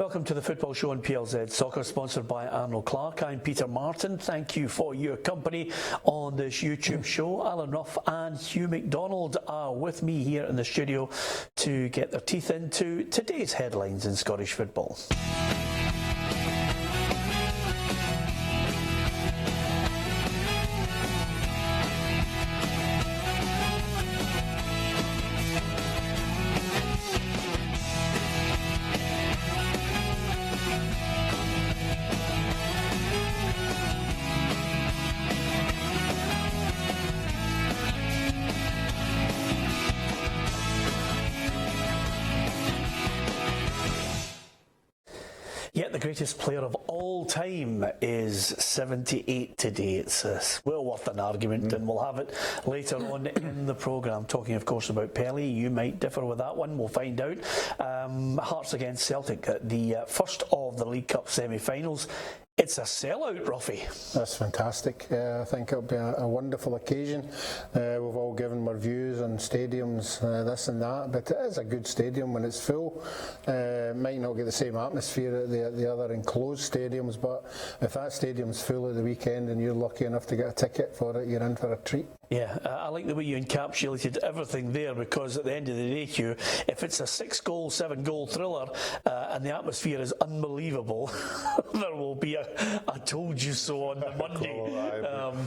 Welcome to the Football Show on PLZ Soccer, sponsored by Arnold Clark. I'm Peter Martin. Thank you for your company on this YouTube show. Alan Ruff and Hugh McDonald are with me here in the studio to get their teeth into today's headlines in Scottish football. Yet the greatest player of all time is 78 today. It's well worth an argument, and we'll have it later on in the programme. Talking, of course, about Pelly. You might differ with that one. We'll find out. Hearts against Celtic, the first of the League Cup semi-finals. It's a sellout, Ruffy. That's fantastic. I think it'll be a wonderful occasion. We've all given our views on stadiums, this and that, but it is a good stadium when it's full. Might not get the same atmosphere at the other enclosed stadiums, but if that stadium's full at the weekend and you're lucky enough to get a ticket for it, you're in for a treat. Yeah, I like the way you encapsulated everything there, because at the end of the day, Hugh, if it's a 6-goal, 7-goal thriller and the atmosphere is unbelievable, there will be a I told you so on the Monday.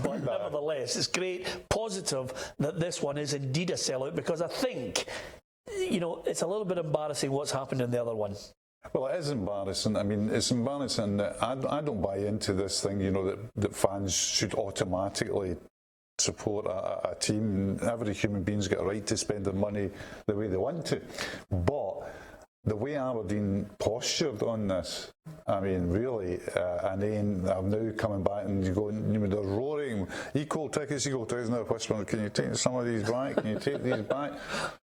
But nevertheless, it's great, positive that this one is indeed a sellout, because I think, you know, it's a little bit embarrassing what's happened in the other one. Well, it is embarrassing. I mean, it's embarrassing that I don't buy into this thing, you know, that fans should automatically support a team. Every human being's got a right to spend their money the way they want to. But the way Aberdeen postured on this, I mean, really, and then I'm now coming back and you go, they're roaring, equal tickets, now whispering, can you take some of these back? Can you take these back?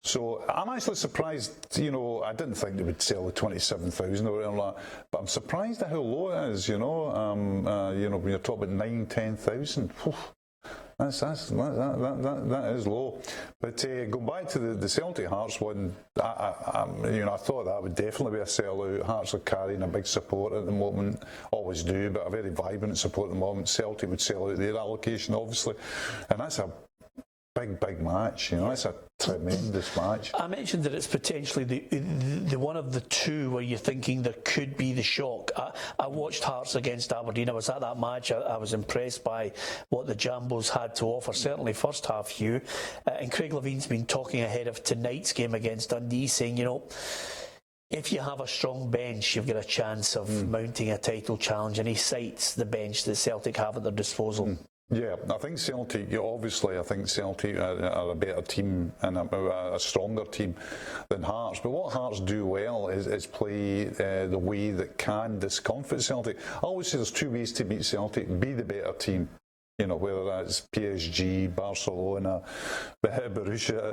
So I'm actually surprised, you know, I didn't think they would sell the 27,000 or whatever like that, but I'm surprised at how low it is, you know, when you're talking about 9,000-10,000. That is low. But going back to the Celtic Hearts one, I thought that would definitely be a sellout. Hearts are carrying a big support at the moment, always do, but a very vibrant support at the moment. Celtic would sell out their allocation, obviously, and that's a big match. You know, it's a tremendous match. I mentioned that it's potentially the one of the two where you're thinking there could be the shock. I watched Hearts against Aberdeen. I was at that match. I was impressed by what the Jambos had to offer, certainly first half, Hugh. And Craig Levine's been talking ahead of tonight's game against Dundee, saying, you know, if you have a strong bench, you've got a chance of mounting a title challenge, and he cites the bench that Celtic have at their disposal. Yeah, I think Celtic, obviously, I think Celtic are a better team and a stronger team than Hearts. But what Hearts do well is play the way that can discomfort Celtic. I always say there's two ways to beat Celtic. Be the better team. You know, whether that's PSG, Barcelona, Borussia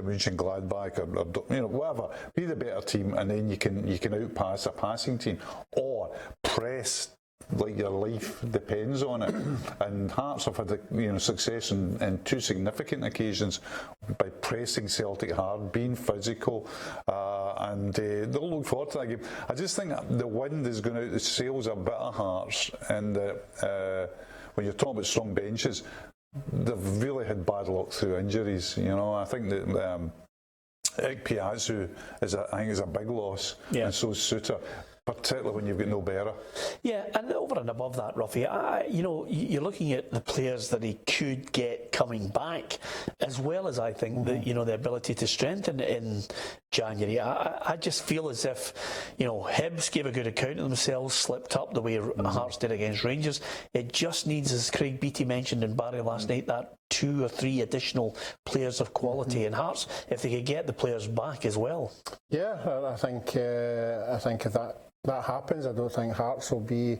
Mönchengladbach, or you know, whatever. Be the better team, and then you can outpass a passing team, or press like your life depends on it. And Hearts have had success in two significant occasions by pressing Celtic hard, being physical, and they'll look forward to that game. I just think the wind is going out the sails a bit of Hearts, and when you're talking about strong benches, they've really had bad luck through injuries. You know, I think that Piazzu is a big loss, and so is Suter. Particularly when you've got no bearer. Yeah, and over and above that, Ruffy, you're looking at the players that he could get coming back, as well as I think the ability to strengthen in January. I just feel as if, Hibs gave a good account of themselves, slipped up the way Hearts did against Rangers. It just needs, as Craig Beattie mentioned in Barry last night, that 2 or 3 additional players of quality in Hearts, if they could get the players back as well. Yeah, I think if that happens, I don't think Hearts will be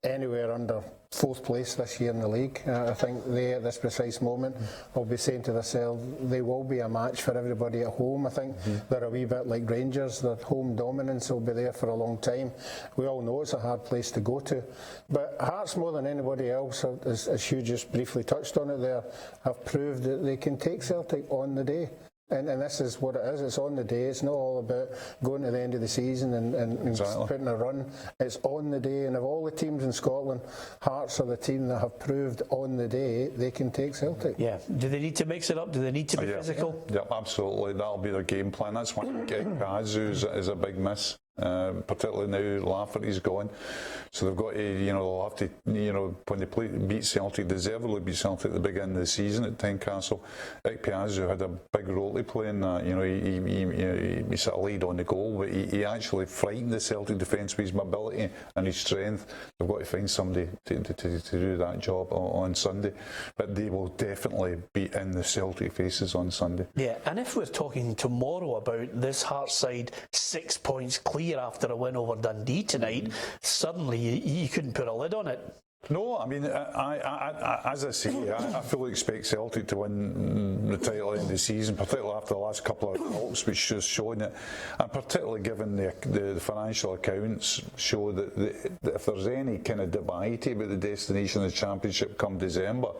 anywhere under 4th place this year in the league. I think they, at this precise moment, will be saying to themselves they will be a match for everybody at home. I think they're a wee bit like Rangers. Their home dominance will be there for a long time. We all know it's a hard place to go to. But Hearts, more than anybody else, as Hugh just briefly touched on it there, have proved that they can take Celtic on the day. And this is what it is. It's on the day. It's not all about going to the end of the season and Exactly. putting a run. It's on the day. And of all the teams in Scotland, Hearts are the team that have proved on the day they can take Celtic. Yeah. Do they need to mix it up? Do they need to be physical? Yeah, absolutely. That'll be their game plan. That's why Kazu is a big miss. Particularly now Lafferty's gone, so they've got to, they'll have to, when they beat Celtic, deservedly beat Celtic at the beginning of the season at Tynecastle. Piazzu had a big role to play in that. He sort of laid on the goal, but he actually frightened the Celtic defence with his mobility and his strength. They've got to find somebody to do that job on Sunday, but they will definitely be in the Celtic faces on Sunday. Yeah, and if we're talking tomorrow about this Hearts side 6 points clear after a win over Dundee tonight, suddenly you couldn't put a lid on it. No, I mean, as I say, I fully expect Celtic to win the title at the end of the season, particularly after the last couple of results, which has shown it, and particularly given the financial accounts show that if there's any kind of debate about the destination of the Championship come December,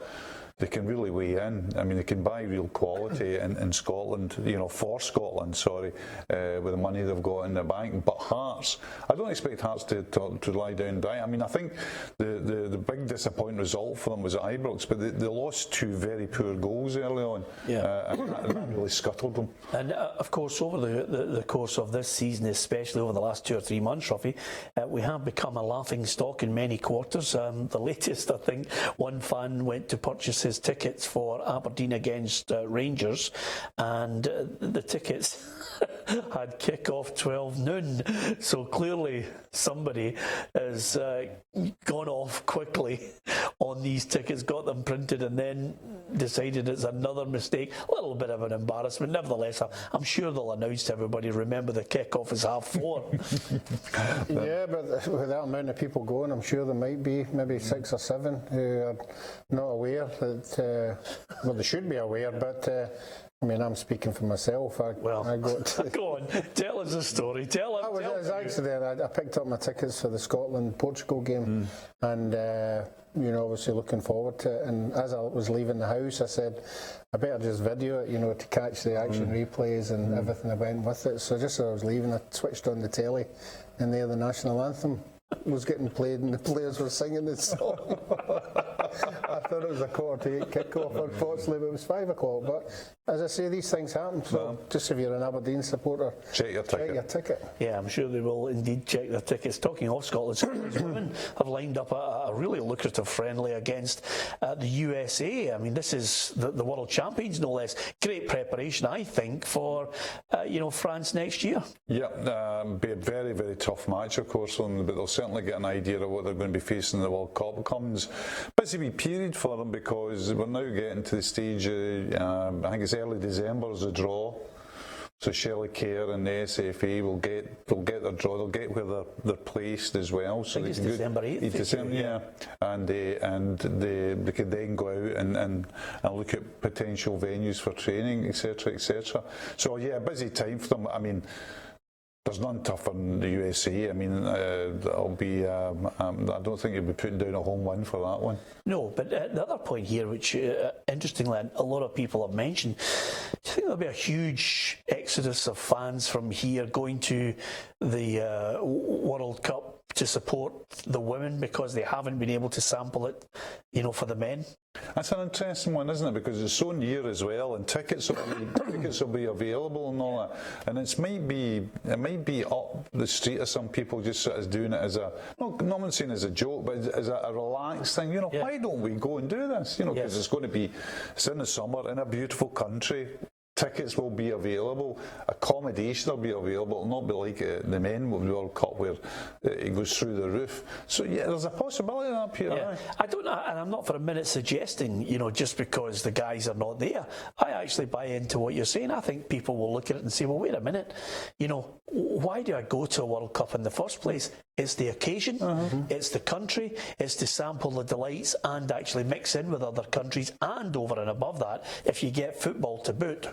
they can really weigh in. I mean, they can buy real quality in Scotland, for Scotland, with the money they've got in the bank. But Hearts, I don't expect Hearts to lie down and die. I mean, I think the big disappointing result for them was at Ibrox, but they lost two very poor goals early on. Yeah. And that really scuttled them. And of course, over the course of this season, especially over the last 2 or 3 months, Ruffy, we have become a laughing stock in many quarters. The latest, I think, one fan went to purchase his tickets for Aberdeen against Rangers, and the tickets had kick-off 12 noon. So clearly somebody has gone off quickly on these tickets, got them printed, and then decided it's another mistake. A little bit of an embarrassment. Nevertheless, I'm sure they'll announce to everybody, remember the kick-off is 4:30. Yeah, but with that amount of people going, I'm sure there might be maybe 6 or 7 who are not aware that, well, they should be aware, but I mean, I'm speaking for myself. I got Go on, tell us the story. Tell it was actually, I picked up my tickets for the Scotland-Portugal game, and obviously looking forward to it. And as I was leaving the house, I said, I better just video it, to catch the action replays and everything that went with it. So just as I was leaving, I switched on the telly, and there the national anthem was getting played, and the players were singing the song. I thought it was a 7:45 kick-off, unfortunately, but it was 5 o'clock. But as I say, these things happen. So just if you're an Aberdeen supporter, check your ticket. Yeah, I'm sure they will indeed check their tickets. Talking of Scotland, Scotland's women have lined up a really lucrative friendly against the USA. I mean, this is the World Champions, no less. Great preparation, I think, for France next year. Yeah, be a very, very tough match, of course, but they'll certainly get an idea of what they're going to be facing in the World Cup. It comes busy wee period for them because we're now getting to the stage, I think it's early December as a draw. So Shelley Kerr and the SFA will get their draw. They'll get where they're placed as well. So I think it's December 8th. December, yeah. And they could then go out and look at potential venues for training, etc., etc. So yeah, busy time for them. I mean, there's none tougher than the USA. I mean, it'll be. I don't think you'll be putting down a home win for that one. No, but the other point here, which interestingly a lot of people have mentioned, do you think there'll be a huge exodus of fans from here going to the World Cup to support the women because they haven't been able to sample it, for the men? That's an interesting one, isn't it? Because it's so near as well, and tickets will be available and all that. And it might be up the street of some people just sort of doing it as not saying as a joke, but as a relaxed thing. Why don't we go and do this? Because it's in the summer in a beautiful country. Tickets will be available, accommodation will be available. It'll not be like the men World Cup where it goes through the roof. So yeah, there's a possibility of that, Peter. Yeah. I don't, and I'm not for a minute suggesting, just because the guys are not there. I actually buy into what you're saying. I think people will look at it and say, well, wait a minute, why do I go to a World Cup in the first place? It's the occasion, it's the country, it's to sample the delights and actually mix in with other countries, and over and above that, if you get football to boot.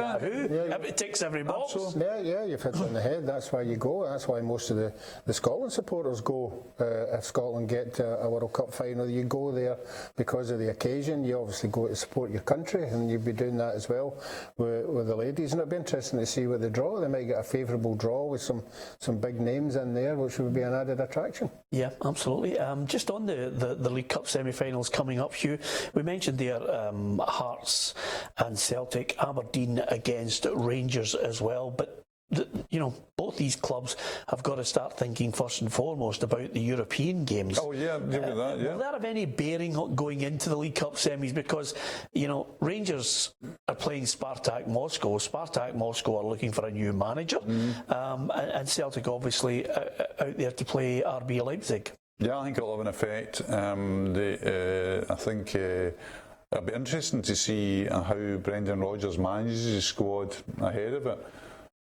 It ticks every box. Yeah, you've hit it on the head. That's why you go. That's why most of the Scotland supporters go. If Scotland get to a World Cup final, you go there because of the occasion. You obviously go to support your country, and you'll be doing that as well with the ladies. And it'll be interesting to see what they draw. They might get a favourable draw with some big names in there, which would be an added attraction. Yeah, absolutely. Just on the League Cup semi-finals coming up, Hugh, we mentioned there Hearts and Celtic, Aberdeen against Rangers as well, but both these clubs have got to start thinking first and foremost about the European games. Oh yeah, give me that. Yeah. Will that have any bearing going into the League Cup semis? Because Rangers are playing Spartak Moscow. Spartak Moscow are looking for a new manager, and Celtic obviously out there to play RB Leipzig. Yeah, I think it'll have an effect. I think. It'll be interesting to see how Brendan Rodgers manages his squad ahead of it.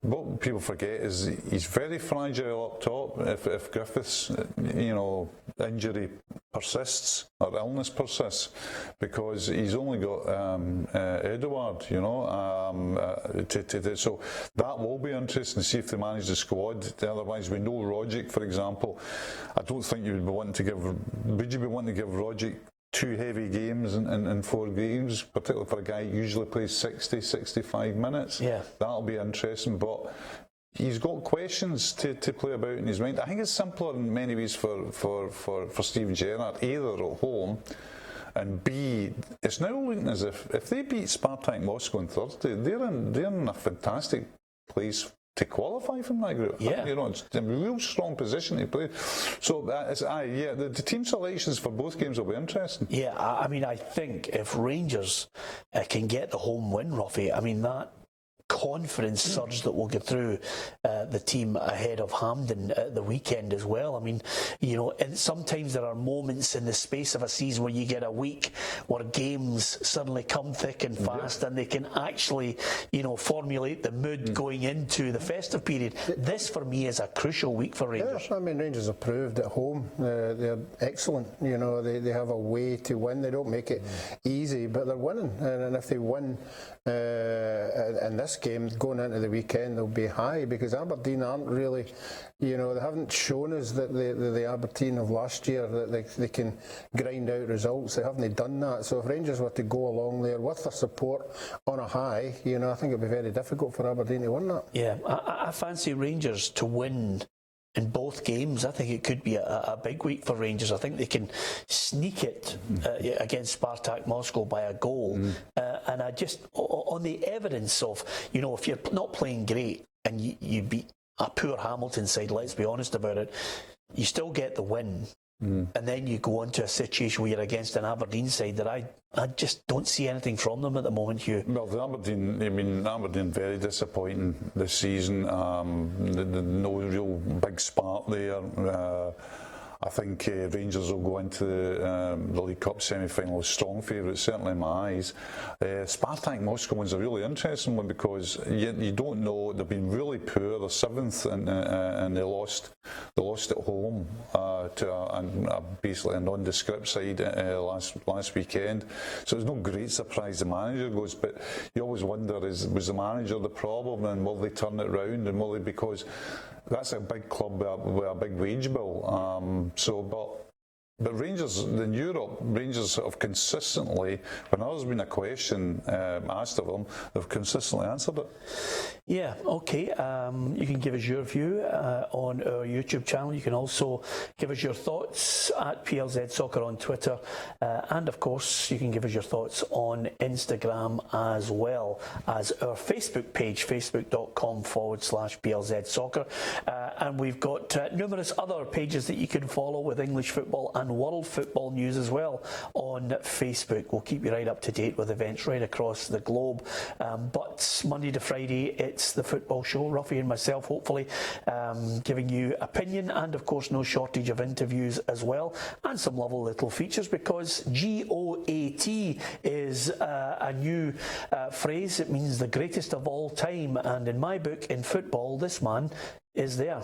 What people forget is he's very fragile up top. If Griffiths, injury persists or illness persists, because he's only got Edouard, so that will be interesting to see if they manage the squad. Otherwise, we know Rogic, for example. I don't think you would be wanting to give. Would you be wanting to give Rogic 2 heavy games in 4 games, particularly for a guy who usually plays 60, 65 minutes? Yeah. That'll be interesting, but he's got questions to play about in his mind. I think it's simpler in many ways for Steven Gerrard, either at home, and B, it's now looking as if they beat Spartak Moscow on Thursday, they're in a fantastic place to qualify from that group. Yeah. It's a real strong position to play. So, the team selections for both games will be interesting. Yeah, I think if Rangers can get the home win, Ruffy, that confidence surge that will get through the team ahead of Hampden at the weekend as well. And sometimes there are moments in the space of a season where you get a week where games suddenly come thick and fast, and they can actually, formulate the mood going into the festive period. This, for me, is a crucial week for Rangers. Yeah, Rangers have proved at home they're excellent. They have a way to win. They don't make it easy, but they're winning. And if they win in this game going into the weekend, they'll be high, because Aberdeen aren't really, they haven't shown us that the Aberdeen of last year that they can grind out results. They haven't done that. So if Rangers were to go along there with their support on a high, I think it'd be very difficult for Aberdeen to win that. Yeah, I fancy Rangers to win in both games. I think it could be a big week for Rangers. I think they can sneak it against Spartak Moscow by a goal. And I just, on the evidence of, if you're not playing great and you beat a poor Hamilton side, let's be honest about it, you still get the win. And then you go into a situation where you're against an Aberdeen side that I just don't see anything from them at the moment, Hugh. Well, Aberdeen very disappointing this season. No real big spark there. I think Rangers will go into the League Cup semi-final as strong favourites, certainly in my eyes. Spartak Moscow one's a really interesting one, because you don't know. They've been really poor. They're 7th, and they lost at home to basically a nondescript side last weekend. So it's no great surprise the manager goes, but you always wonder, was the manager the problem, and will they turn it round, and will they, because that's a big club with a big wage bill. But Rangers in Europe, Rangers have consistently, when there's been a question asked of them, they've consistently answered it. Yeah, okay. You can give us your view on our YouTube channel. You can also give us your thoughts at PLZ Soccer on Twitter. And of course, you can give us your thoughts on Instagram, as well as our Facebook page, facebook.com/PLZ Soccer. And we've got numerous other pages that you can follow with English football and world football news as well on Facebook. We'll keep you right up to date with events right across the globe. But Monday to Friday, it's the football show. Ruffy and myself, hopefully, giving you opinion, and of course no shortage of interviews as well, and some lovely little features, because GOAT is a new phrase. It means the greatest of all time, and in my book, in football, this man is there.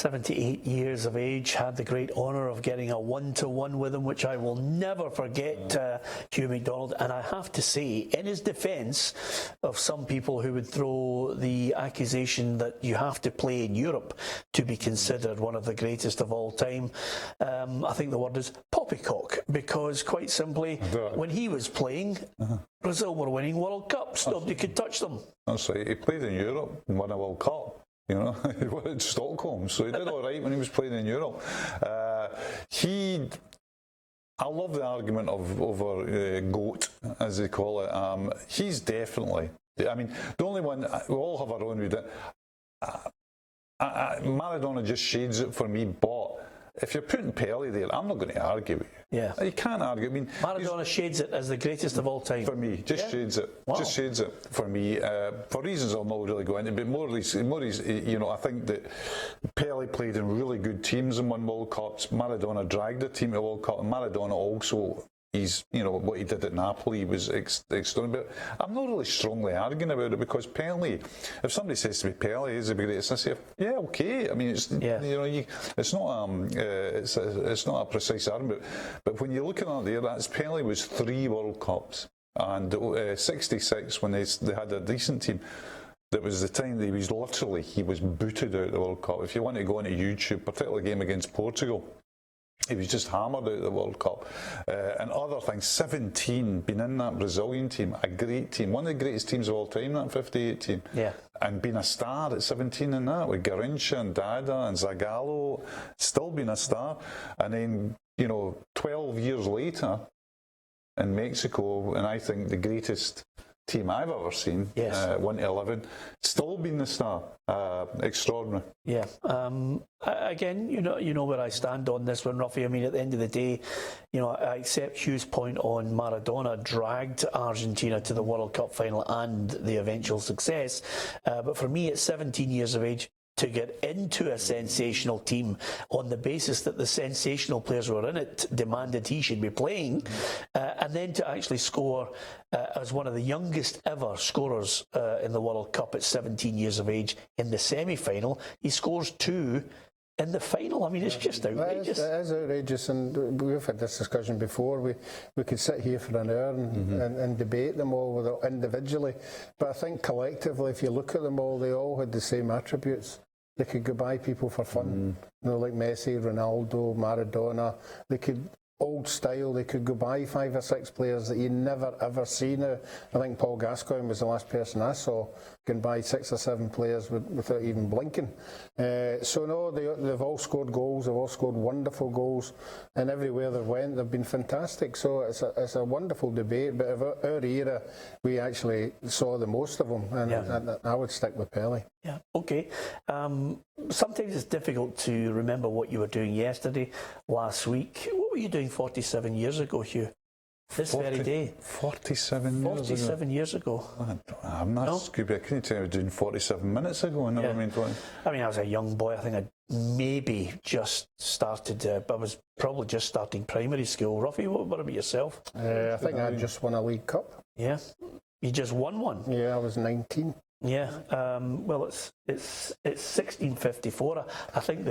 78 years of age, had the great honour of getting a 1-to-1 with him, which I will never forget, Hugh MacDonald. And I have to say, in his defence of some people who would throw the accusation that you have to play in Europe to be considered one of the greatest of all time, I think the word is poppycock, because quite simply, when he was playing, Brazil were winning World Cups. Nobody could touch them. That's right. He played in Europe and won a World Cup. You know, he was in Stockholm, so he did all right when he was playing in Europe. I love the argument over GOAT, as they call it. He's definitely, I mean, the only one, we all have our own read. Maradona just shades it for me, but if you're putting Pelé there, I'm not going to argue with you. Yeah. You can't argue. I mean, Maradona shades it as the greatest of all time. For me, shades it. Wow. Just shades it for me. For reasons I'll not really go into, but more, you know, I think that Pelé played in really good teams and won World Cups. Maradona dragged a team to World Cup, and Maradona also, you know, what he did at Napoli was extraordinary. But I'm not really strongly arguing about it, because Pelé, if somebody says to me Pelé is the greatest, I say, yeah, okay. I mean, it's you know, it's not a precise argument. But when you look at that there, that's Pelé was 3 World Cups, and 66 when they had a decent team. That was the time that he was booted out of the World Cup. If you want to go into YouTube, particularly a game against Portugal, he was just hammered out of the World Cup. And other things, 17, been in that Brazilian team, a great team, one of the greatest teams of all time, that 58 team. Yeah. And been a star at 17 in that, with Garrincha and Dada and Zagallo, still been a star. And then, you know, 12 years later in Mexico, and I think the greatest team I've ever seen, 1-11, still been the star. Extraordinary. Yeah. Again, you know where I stand on this one, Ruffy. I mean, at the end of the day, you know, I accept Hugh's point on Maradona dragged Argentina to the World Cup final and the eventual success. But for me, at 17 years of age, to get into a sensational team on the basis that the sensational players who were in it demanded he should be playing, and then to actually score as one of the youngest ever scorers in the World Cup at 17 years of age in the semi-final. He scores 2 in the final. I mean, it's just outrageous. It is outrageous, and we've had this discussion before. We could sit here for an hour and debate them all individually, but I think collectively, if you look at them all, they all had the same attributes. They could go by people for fun, you know, like Messi, Ronaldo, Maradona. They could, old style, they could go by 5 or 6 players that you never ever see now. I think Paul Gascoigne was the last person I saw going by 6 or 7 players without even blinking. So no, they've all scored goals, they've all scored wonderful goals, and everywhere they went, they've been fantastic. So it's a wonderful debate, but of our era, we actually saw the most of them, and I would stick with Pelé. Yeah, okay. Sometimes it's difficult to remember what you were doing yesterday, last week. What were you doing 47 years ago, Hugh? This very day. 47 years ago. I'm not Scooby. I couldn't tell you I was doing 47 minutes ago. I mean, I was a young boy. I think I maybe just started, I was probably just starting primary school. Ruffy, what about yourself? I think I just won a League Cup. Yeah. You just won one? Yeah, I was 19. Yeah, well, it's 1654. I think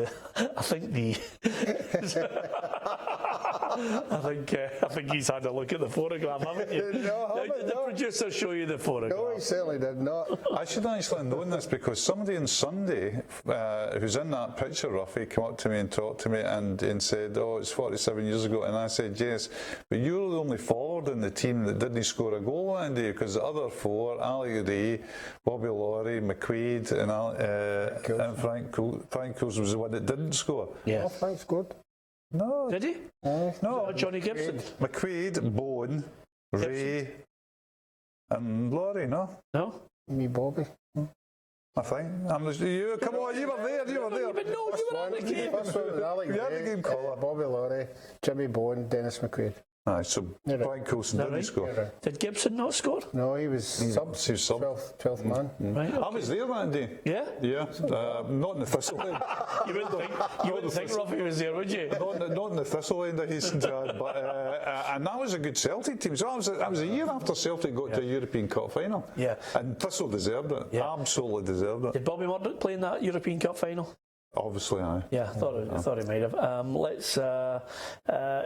he's had a look at the photograph, haven't you? No, did the producer show you the photograph? No, he certainly did not. I should actually have known this, because somebody on Sunday who's in that picture, Ruffy, came up to me and talked to me and said, "Oh, it's 47 years ago," and I said, "Yes, but you're the only forward in the team that didn't score a goal that day, because the other 4, Ali Ray, Bobby Laurie, McQuaid, and Frank Coulson was the one that didn't score." Yeah. Oh, Frank scored. No. Did he? No. Johnny Gibson. McQuaid, Bowen, Ray, and Laurie, no? No? Me, Bobby. I think. Come on, you were there. You were at the game. You had the game caller. Bobby Laurie, Jimmy Bowen, Dennis McQuaid. Aye, so Frank Coulson didn't score. Did Gibson not score? No, he was sub. 12th man. Right, okay. I was there that day. Yeah? Yeah. Not in the Thistle end. You wouldn't think Ruffy was there, would you? Not in the Thistle end, I hasten to add. But, and that was a good Celtic team. So that was a year after Celtic got to a European Cup final. Yeah. And Thistle deserved it. Yeah. Absolutely deserved it. Did Bobby Murdoch play in that European Cup final? Obviously, aye. Yeah, I thought he might have. Let's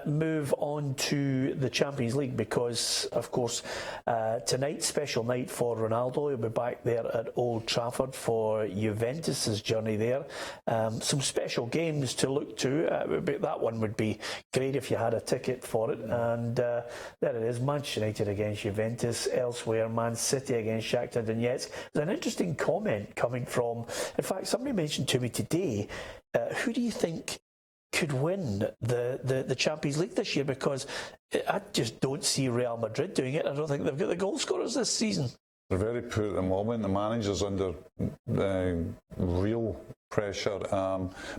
move on to the Champions League because, of course, tonight's special night for Ronaldo. He'll be back there at Old Trafford for Juventus' journey there. Some special games to look to. That one would be great if you had a ticket for it. And there it is, Manchester United against Juventus. Elsewhere, Man City against Shakhtar Donetsk. There's an interesting comment coming from, in fact, somebody mentioned to me today, who do you think could win the Champions League this year? Because I just don't see Real Madrid doing it. I don't think they've got the goal scorers this season. They're very poor at the moment. The manager's under real pressure.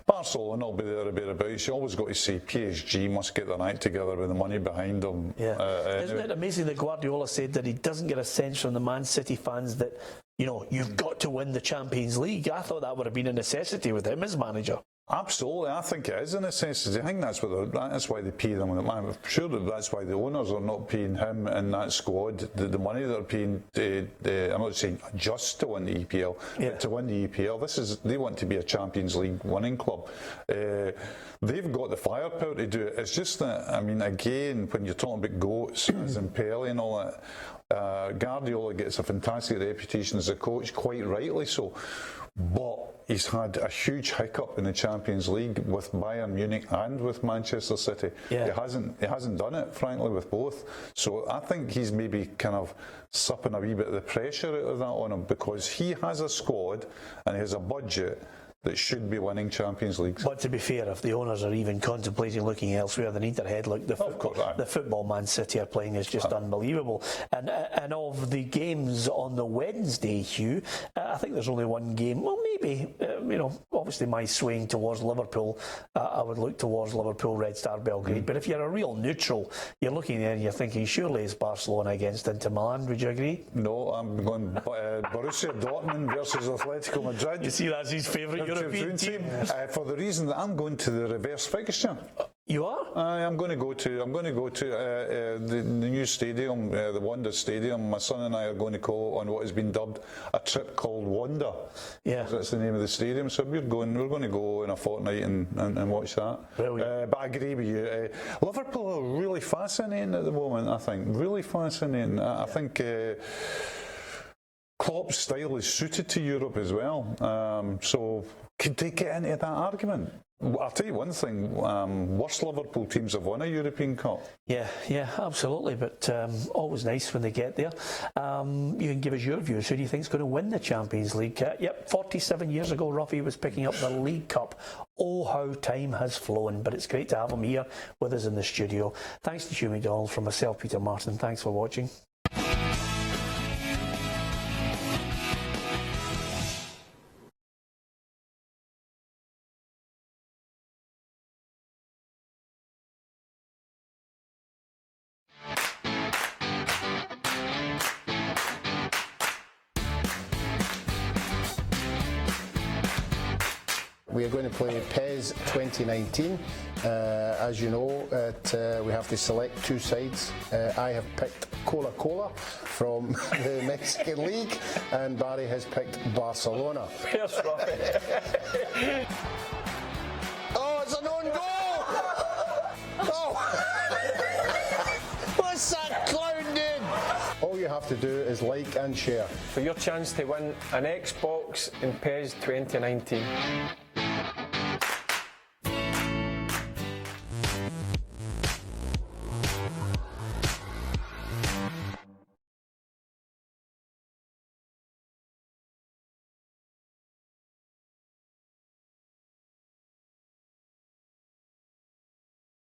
Barcelona will be there a bit about. You always got to say PSG must get their act together with the money behind them. Yeah. Isn't it amazing that Guardiola said that he doesn't get a sense from the Man City fans that, you've got to win the Champions League? I thought that would have been a necessity with him as manager. Absolutely, I think it is a necessity. I think that's why they pay them. I'm sure that's why the owners are not paying him and that squad the money they're paying. I'm not saying just to win the EPL, but to win the EPL. They want to be a Champions League winning club. They've got the firepower to do it. It's just that, again, when you're talking about goats as in Pele and all that, Guardiola gets a fantastic reputation as a coach, quite rightly so. But he's had a huge hiccup in the Champions League with Bayern Munich and with Manchester City. Yeah. He hasn't done it, frankly, with both. So I think he's maybe kind of supping a wee bit of the pressure out of that on him because he has a squad and he has a budget that should be winning Champions Leagues. But to be fair, if the owners are even contemplating looking elsewhere, they need their head. Look, the football Man City are playing is just unbelievable. And of the games on the Wednesday, Hugh, I think there's only one game. Well, maybe, obviously my swaying towards Liverpool, I would look towards Liverpool, Red Star Belgrade. But if you're a real neutral, you're looking there and you're thinking, surely it's Barcelona against Inter Milan. Would you agree? No, I'm going Borussia Dortmund versus Atletico Madrid. You see, that's his favourite European team. For the reason that I'm going to the reverse fixture. You are? I'm going to go to the new stadium, the Wanda Stadium. My son and I are going to go on what has been dubbed a trip called Wanda. Yeah, that's the name of the stadium. So we're going to go in a fortnight and watch that. But I agree with you. Liverpool are really fascinating at the moment. I think really fascinating. I think. Klopp's style is suited to Europe as well. So could they get into that argument? I'll tell you one thing, worst Liverpool teams have won a European Cup. Yeah, absolutely, but always nice when they get there. You can give us your views. Who do you think is going to win the Champions League? 47 years ago, Ruffy was picking up the League Cup. Oh, how time has flown, but it's great to have him here with us in the studio. Thanks to Hugh McDonald, from myself, Peter Martin. Thanks for watching. We are going to play PES 2019. As you know, we have to select two sides. I have picked Coca-Cola from the Mexican League, and Barry has picked Barcelona. Oh, it's an own goal! Oh! What's that clown doing? All you have to do is like and share. For your chance to win an Xbox in PES 2019.